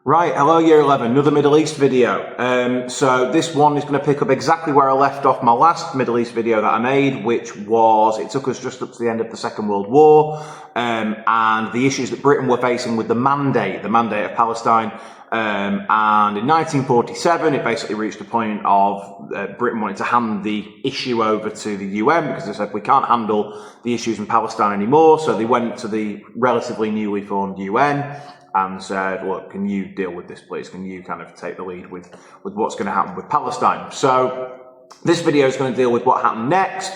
Right, hello Year 11, another Middle East video. So this one is going to pick up exactly where I left off my last Middle East video that I made, which was, it took us just up to the end of the Second World War, and the issues that Britain were facing with the mandate of Palestine. And in 1947, it basically reached a point of Britain wanting to hand the issue over to the UN because they said we can't handle the issues in Palestine anymore. So they went to the relatively newly formed UN and said, look, can you deal with this, please? Can you kind of take the lead with what's going to happen with Palestine? So this video is going to deal with what happened next,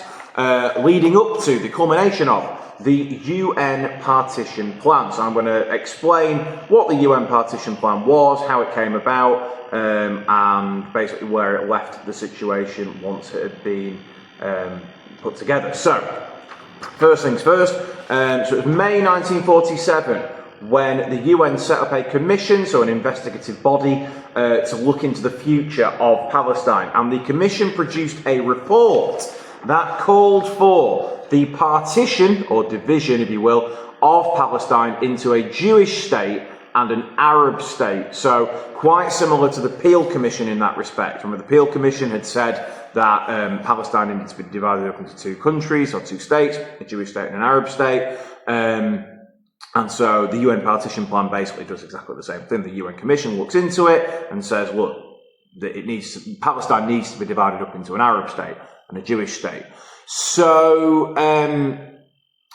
leading up to the culmination of the UN Partition Plan. So I'm going to explain what the UN Partition Plan was, how it came about, and basically where it left the situation once it had been put together. So, first things first, so it was May 1947 when the UN set up a commission, so an investigative body, to look into the future of Palestine. And the commission produced a report that called for the partition, or division, if you will, of Palestine into a Jewish state and an Arab state. So quite similar to the Peel Commission in that respect. Remember, the Peel Commission had said that Palestine needed to be divided up into two countries, or two states, a Jewish state and an Arab state. And so the UN Partition Plan basically does exactly the same thing. The UN Commission looks into it and says, look, Palestine needs to be divided up into an Arab state and a Jewish state. So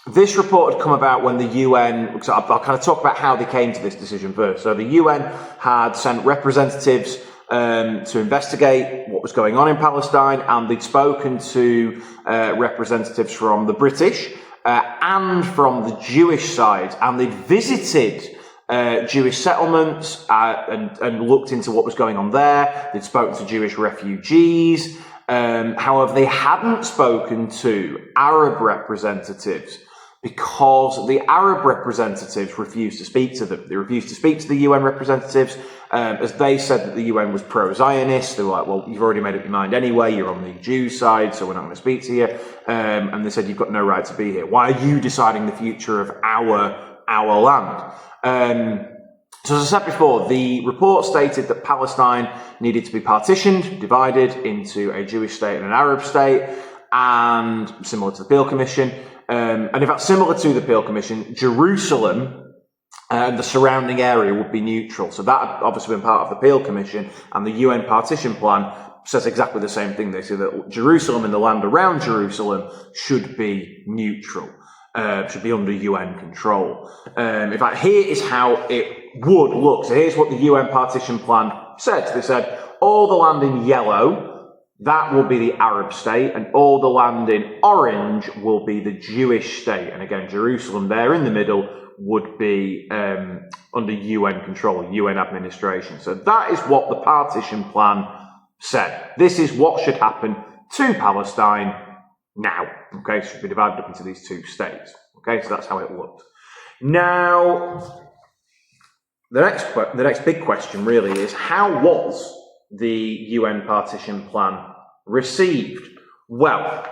this report had come about when the UN, so I'll kind of talk about how they came to this decision first. So the UN had sent representatives to investigate what was going on in Palestine, and they'd spoken to representatives from the British and from the Jewish side, and they'd visited Jewish settlements and looked into what was going on there. They'd spoken to Jewish refugees. However, they hadn't spoken to Arab representatives because the Arab representatives refused to speak to them. They refused to speak to the UN representatives as they said that the UN was pro-Zionist. They were like, well, you've already made up your mind anyway. You're on the Jew side, so we're not going to speak to you. And they said, you've got no right to be here. Why are you deciding the future of our land? So as I said before, the report stated that Palestine needed to be partitioned, divided into a Jewish state and an Arab state, and similar to the Peel Commission. And in fact, similar to the Peel Commission, Jerusalem and the surrounding area would be neutral. So that had obviously been part of the Peel Commission, and the UN Partition Plan says exactly the same thing. They say that Jerusalem and the land around Jerusalem should be neutral. Should be under UN control. In fact, here is how it would look. So here's what the UN Partition Plan said. They said, all the land in yellow, that will be the Arab state, and all the land in orange will be the Jewish state. And again, Jerusalem there in the middle would be under UN control, UN administration. So that is what the Partition Plan said. This is what should happen to Palestine now. Okay, so it should be divided up into these two states. Okay, so that's how it looked. Now, the next big question really is, how was the UN Partition Plan received? Well,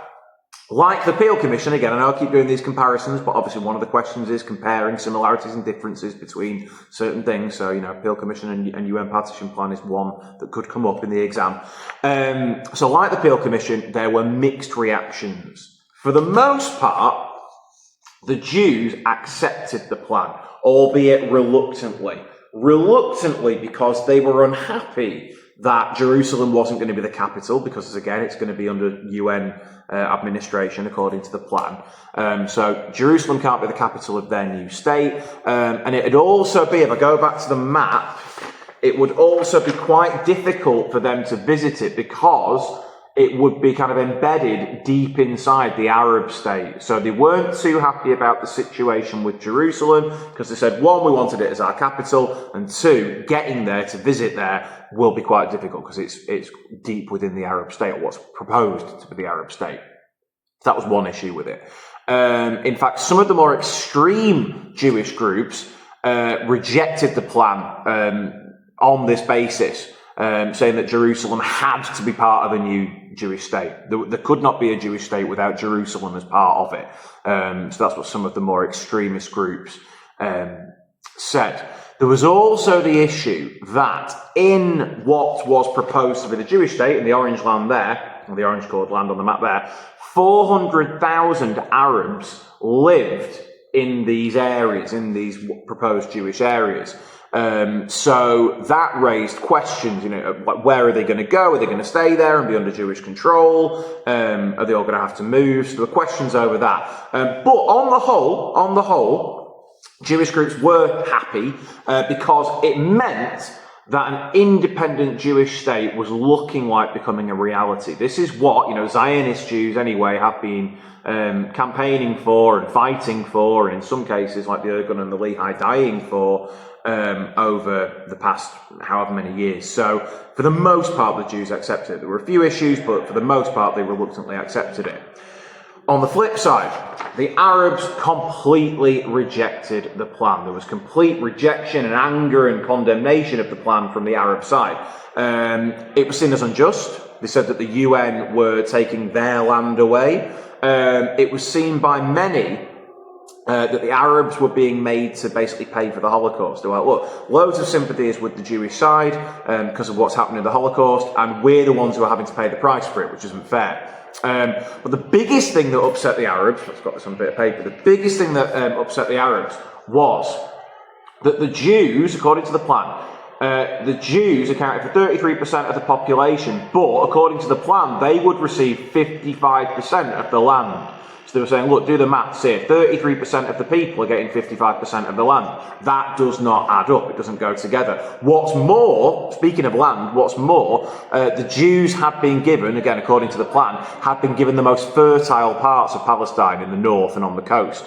like the Peel Commission, again, I know I keep doing these comparisons, but obviously one of the questions is comparing similarities and differences between certain things. So, you know, Peel Commission and UN Partition Plan is one that could come up in the exam. So like the Peel Commission, there were mixed reactions. For the most part, the Jews accepted the plan, albeit reluctantly. Reluctantly because they were unhappy that Jerusalem wasn't going to be the capital, because again, it's going to be under UN administration according to the plan. So Jerusalem can't be the capital of their new state. And it'd also be, if I go back to the map, it would also be quite difficult for them to visit it because it would be kind of embedded deep inside the Arab state. So they weren't too happy about the situation with Jerusalem because they said, one, we wanted it as our capital, and two, getting there to visit there will be quite difficult because it's deep within the Arab state, or what's proposed to be the Arab state. That was one issue with it. In fact, some of the more extreme Jewish groups rejected the plan on this basis. Saying that Jerusalem had to be part of a new Jewish state. There could not be a Jewish state without Jerusalem as part of it. So that's what some of the more extremist groups said. There was also the issue that in what was proposed to be the Jewish state, in the orange land there, or the orange coloured land on the map there, 400,000 Arabs lived in these areas, in these proposed Jewish areas. So that raised questions, like where are they going to go? Are they going to stay there and be under Jewish control? Are they all going to have to move? So there were questions over that. But on the whole, Jewish groups were happy because it meant that an independent Jewish state was looking like becoming a reality. This is what, Zionist Jews anyway have been campaigning for and fighting for, and in some cases, like the Irgun and the Lehi, dying for over the past however many years. So for the most part, the Jews accepted it. There were a few issues, but for the most part, they reluctantly accepted it. On the flip side, the Arabs completely rejected the plan. There was complete rejection and anger and condemnation of the plan from the Arab side. It was seen as unjust. They said that the UN were taking their land away. It was seen by many that the Arabs were being made to basically pay for the Holocaust. They were like, look, loads of sympathies with the Jewish side because of what's happened in the Holocaust, and we're the ones who are having to pay the price for it, which isn't fair. But the biggest thing that upset the Arabs, I've got this on a bit of paper, the biggest thing that upset the Arabs was that the Jews, according to the plan, the Jews accounted for 33% of the population, but according to the plan, they would receive 55% of the land. So they were saying, look, do the maths here. 33% of the people are getting 55% of the land. That does not add up. It doesn't go together. What's more, speaking of land, the Jews had been given, again, according to the plan, had been given the most fertile parts of Palestine in the north and on the coast.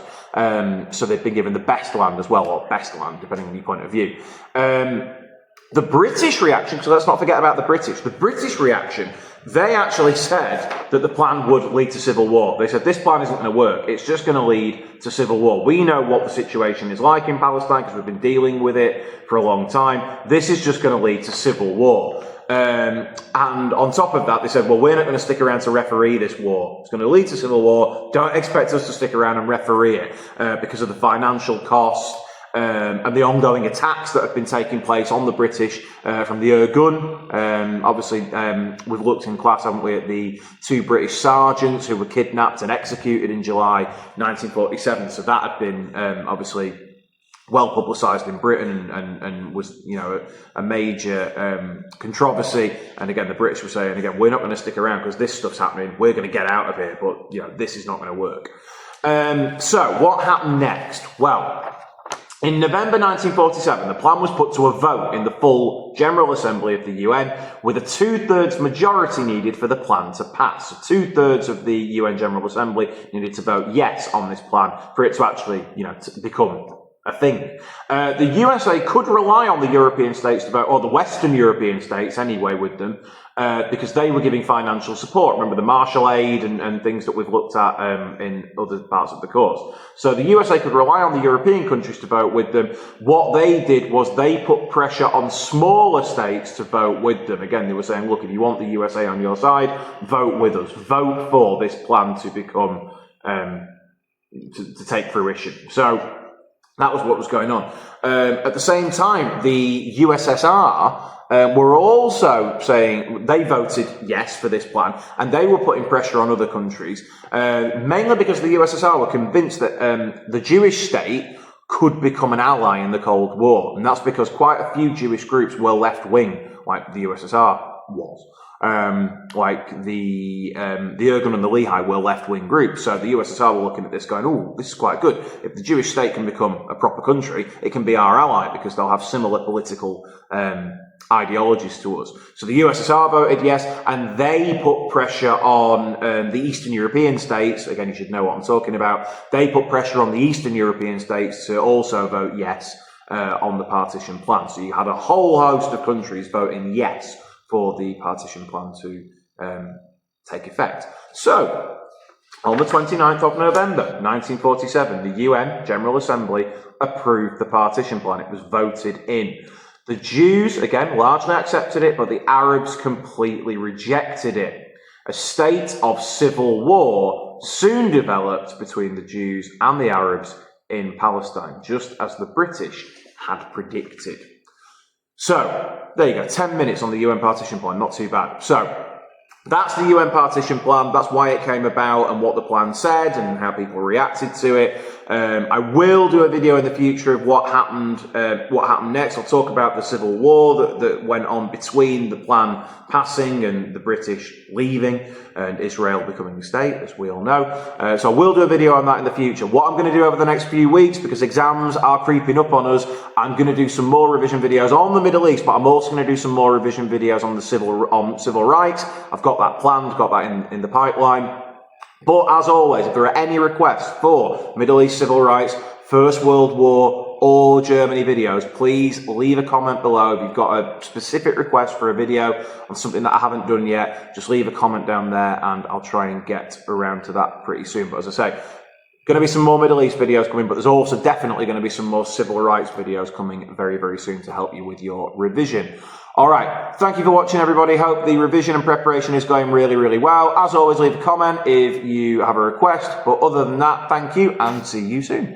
So they've been given the best land as well, or best land, depending on your point of view. The British reaction, so let's not forget about the British reaction, they actually said that the plan would lead to civil war. They said this plan isn't going to work. It's just going to lead to civil war. We know what the situation is like in Palestine because we've been dealing with it for a long time. This is just going to lead to civil war. And on top of that, they said, well, we're not going to stick around to referee this war. It's going to lead to civil war. Don't expect us to stick around and referee it because of the financial cost. And the ongoing attacks that have been taking place on the British from the Irgun. Obviously, we've looked in class, haven't we, at the 2 British sergeants who were kidnapped and executed in July 1947. So that had been obviously well publicised in Britain and was, a major controversy. And again, the British were saying, again, we're not going to stick around because this stuff's happening. We're going to get out of here, but this is not going to work. So what happened next? Well, in November 1947, the plan was put to a vote in the full General Assembly of the UN, with a 2/3 majority needed for the plan to pass. So 2/3 of the UN General Assembly needed to vote yes on this plan for it to actually, to become a thing. The USA could rely on the European states to vote, or the Western European states anyway, with them, because they were giving financial support. Remember the Marshall Aid and things that we've looked at in other parts of the course. So the USA could rely on the European countries to vote with them. What they did was they put pressure on smaller states to vote with them. Again, they were saying, look, if you want the USA on your side, vote with us. Vote for this plan to become, to take fruition. So that was what was going on. At the same time, the USSR were also saying they voted yes for this plan, and they were putting pressure on other countries, mainly because the USSR were convinced that the Jewish state could become an ally in the Cold War. And that's because quite a few Jewish groups were left-wing, like the USSR was. Like the Irgun and the Lehi were left-wing groups. So the USSR were looking at this going, oh, this is quite good. If the Jewish state can become a proper country, it can be our ally because they'll have similar political ideologies to us. So the USSR voted yes, and they put pressure on the Eastern European states. Again, you should know what I'm talking about. They put pressure on the Eastern European states to also vote yes on the partition plan. So you had a whole host of countries voting yes for the partition plan to take effect. So, on the 29th of November 1947, the UN General Assembly approved the partition plan. It was voted in. The Jews, again, largely accepted it, but the Arabs completely rejected it. A state of civil war soon developed between the Jews and the Arabs in Palestine, just as the British had predicted. So, there you go, 10 minutes on the UN Partition Plan, not too bad. So, that's the UN Partition Plan, that's why it came about and what the plan said and how people reacted to it. I will do a video in the future of what happened next. I'll talk about the civil war that went on between the plan passing and the British leaving and Israel becoming a state, as we all know. So I will do a video on that in the future. What I'm going to do over the next few weeks, because exams are creeping up on us, I'm going to do some more revision videos on the Middle East, but I'm also going to do some more revision videos on the civil rights. I've got that planned, got that in the pipeline. But as always, if there are any requests for Middle East civil rights, First World War, or Germany videos, please leave a comment below. If you've got a specific request for a video on something that I haven't done yet, just leave a comment down there and I'll try and get around to that pretty soon. But as I say, going to be some more Middle East videos coming, but there's also definitely going to be some more civil rights videos coming very, very soon to help you with your revision. All right, thank you for watching, everybody. Hope the revision and preparation is going really, really well. As always, leave a comment if you have a request. But other than that, thank you and see you soon.